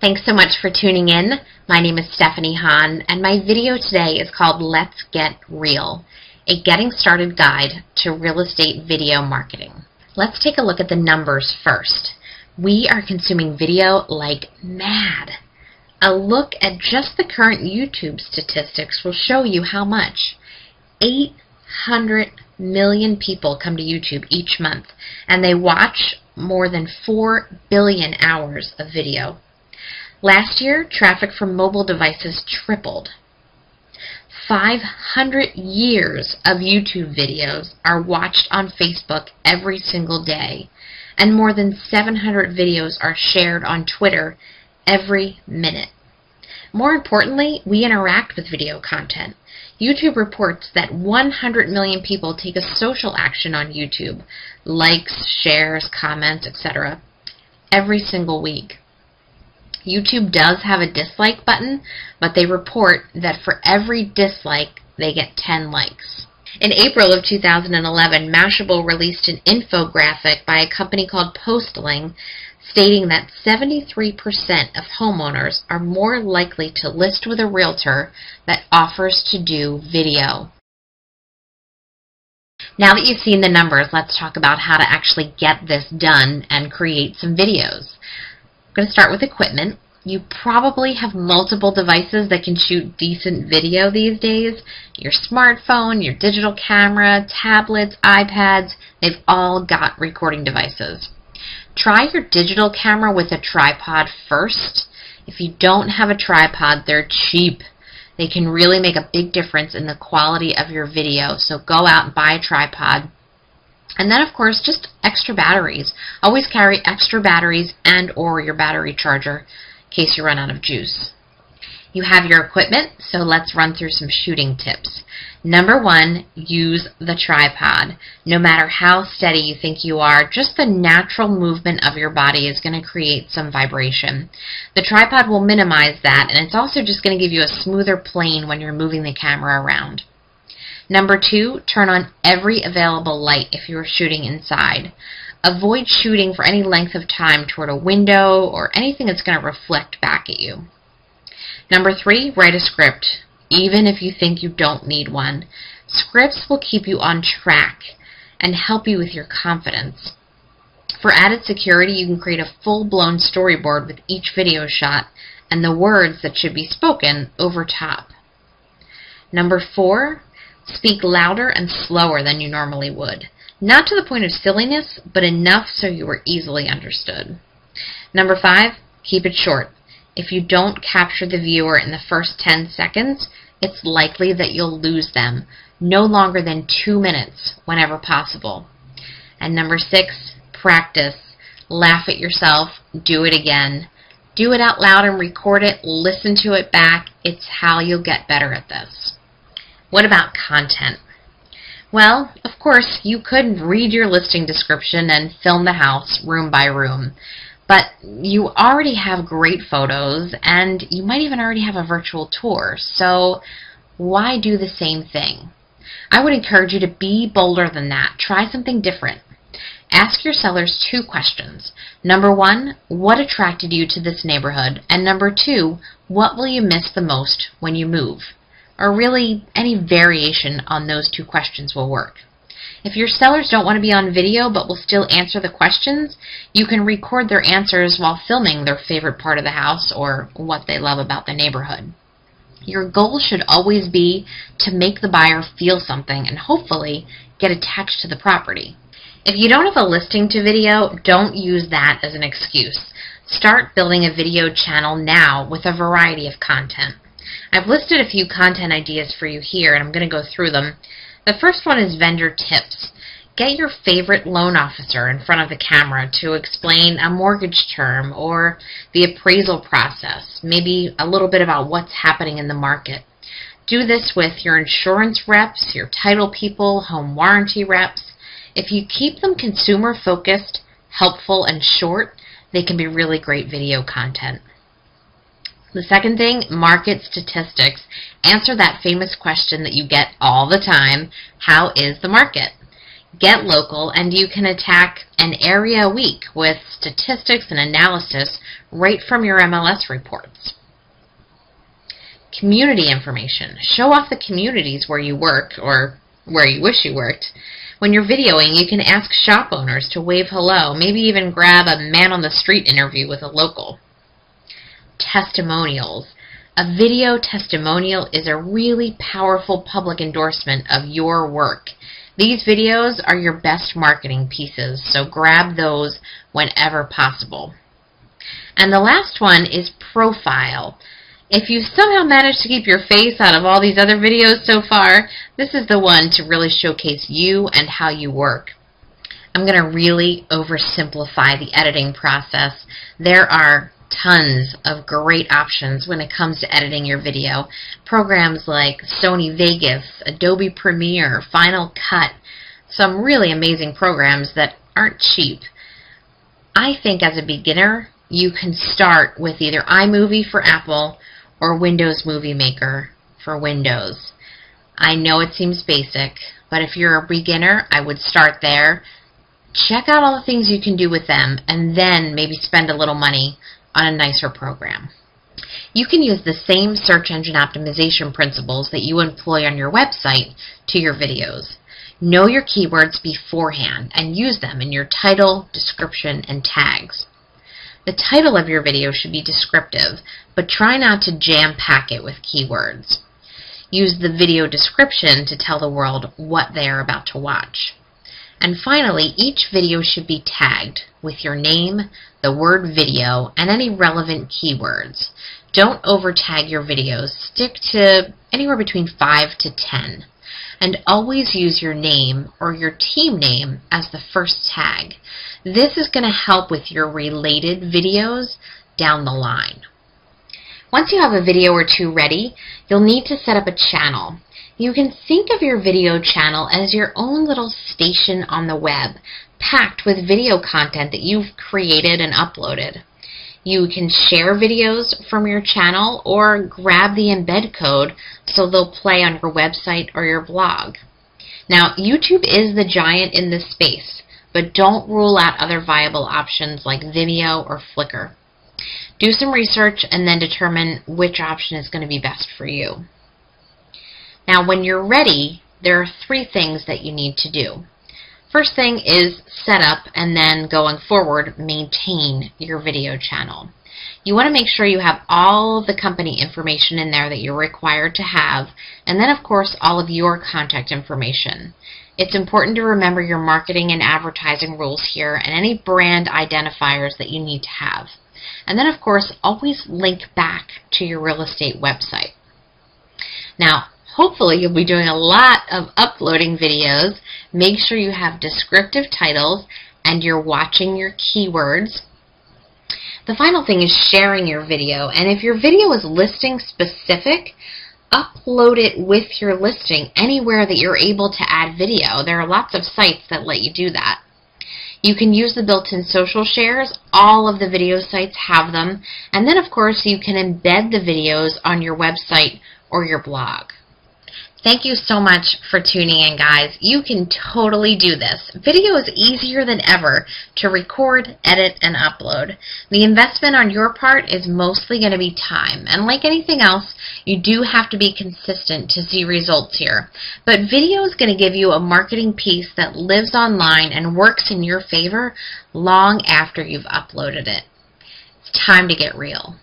Thanks so much for tuning in. My name is Stephanie Hahn, and my video today is called Let's Get Real, a getting started guide to real estate video marketing. Let's take a look at the numbers first. We are consuming video like mad. A look at just the current YouTube statistics will show you how much. 800 million people come to YouTube each month, and they watch more than 4 billion hours of video. Last year, traffic from mobile devices tripled. 500 years of YouTube videos are watched on Facebook every single day, and more than 700 videos are shared on Twitter every minute. More importantly, we interact with video content. YouTube reports that 100 million people take a social action on YouTube, likes, shares, comments, etc., every single week. YouTube does have a dislike button, but they report that for every dislike, they get 10 likes. In April of 2011, Mashable released an infographic by a company called Postling stating that 73% of homeowners are more likely to list with a realtor that offers to do video. Now that you've seen the numbers, let's talk about how to actually get this done and create some videos. I'm going to start with equipment. You probably have multiple devices that can shoot decent video these days. Your smartphone, your digital camera, tablets, iPads, they've all got recording devices. Try your digital camera with a tripod first. If you don't have a tripod, they're cheap. They can really make a big difference in the quality of your video, so go out and buy a tripod. And then, of course, just extra batteries. Always carry extra batteries and or your battery charger in case you run out of juice. You have your equipment, so let's run through some shooting tips. Number one, use the tripod. No matter how steady you think you are, just the natural movement of your body is going to create some vibration. The tripod will minimize that, and it's also just going to give you a smoother plane when you're moving the camera around. Number two, turn on every available light if you are shooting inside. Avoid shooting for any length of time toward a window or anything that's going to reflect back at you. Number three, write a script, even if you think you don't need one. Scripts will keep you on track and help you with your confidence. For added security, you can create a full-blown storyboard with each video shot and the words that should be spoken over top. Number four, speak louder and slower than you normally would. Not to the point of silliness, but enough so you are easily understood. Number five, keep it short. If you don't capture the viewer in the first 10 seconds, it's likely that you'll lose them. No longer than 2 minutes whenever possible. And number six, practice. Laugh at yourself. Do it again. Do it out loud and record it. Listen to it back. It's how you'll get better at this. What about content? Well, of course, you could read your listing description and film the house room by room, but you already have great photos and you might even already have a virtual tour, so why do the same thing? I would encourage you to be bolder than that. Try something different. Ask your sellers two questions. Number one, what attracted you to this neighborhood? And number two, what will you miss the most when you move? Or really, any variation on those two questions will work. If your sellers don't want to be on video but will still answer the questions, you can record their answers while filming their favorite part of the house or what they love about the neighborhood. Your goal should always be to make the buyer feel something and hopefully get attached to the property. If you don't have a listing to video, don't use that as an excuse. Start building a video channel now with a variety of content. I've listed a few content ideas for you here, and I'm going to go through them. The first one is vendor tips. Get your favorite loan officer in front of the camera to explain a mortgage term or the appraisal process, maybe a little bit about what's happening in the market. Do this with your insurance reps, your title people, home warranty reps. If you keep them consumer focused, helpful, and short, they can be really great video content. The second thing, market statistics. Answer that famous question that you get all the time, how is the market? Get local, and you can attack an area a week with statistics and analysis right from your MLS reports. Community information. Show off the communities where you work or where you wish you worked. When you're videoing, you can ask shop owners to wave hello, maybe even grab a man-on-the-street interview with a local. Testimonials. A video testimonial is a really powerful public endorsement of your work. These videos are your best marketing pieces, so grab those whenever possible. And the last one is profile. If you somehow managed to keep your face out of all these other videos so far, this is the one to really showcase you and how you work. I'm going to really oversimplify the editing process. There are tons of great options when it comes to editing your video. Programs like Sony Vegas, Adobe Premiere, Final Cut, some really amazing programs that aren't cheap. I think as a beginner, you can start with either iMovie for Apple or Windows Movie Maker for Windows. I know it seems basic, but if you're a beginner, I would start there. Check out all the things you can do with them, and then maybe spend a little money on a nicer program. You can use the same search engine optimization principles that you employ on your website to your videos. Know your keywords beforehand and use them in your title, description, and tags. The title of your video should be descriptive, but try not to jam-pack it with keywords. Use the video description to tell the world what they are about to watch. And finally, each video should be tagged with your name, the word video, and any relevant keywords. Don't over-tag your videos. Stick to anywhere between 5 to 10. And always use your name or your team name as the first tag. This is going to help with your related videos down the line. Once you have a video or two ready, you'll need to set up a channel. You can think of your video channel as your own little station on the web, packed with video content that you've created and uploaded. You can share videos from your channel or grab the embed code so they'll play on your website or your blog. Now, YouTube is the giant in this space, but don't rule out other viable options like Vimeo or Flickr. Do some research and then determine which option is going to be best for you. Now, when you're ready, there are 3 things that you need to do. First thing is set up and then going forward, maintain your video channel. You want to make sure you have all of the company information in there that you're required to have, and then of course all of your contact information. It's important to remember your marketing and advertising rules here and any brand identifiers that you need to have. And then of course always link back to your real estate website. Now, hopefully you'll be doing a lot of uploading videos. Make sure you have descriptive titles and you're watching your keywords. The final thing is sharing your video, and if your video is listing specific, upload it with your listing anywhere that you're able to add video. There are lots of sites that let you do that. You can use the built-in social shares. All of the video sites have them. And then of course you can embed the videos on your website or your blog. Thank you so much for tuning in, guys. You can totally do this. Video is easier than ever to record, edit, and upload. The investment on your part is mostly going to be time. And like anything else, you do have to be consistent to see results here. But video is going to give you a marketing piece that lives online and works in your favor long after you've uploaded it. It's time to get real.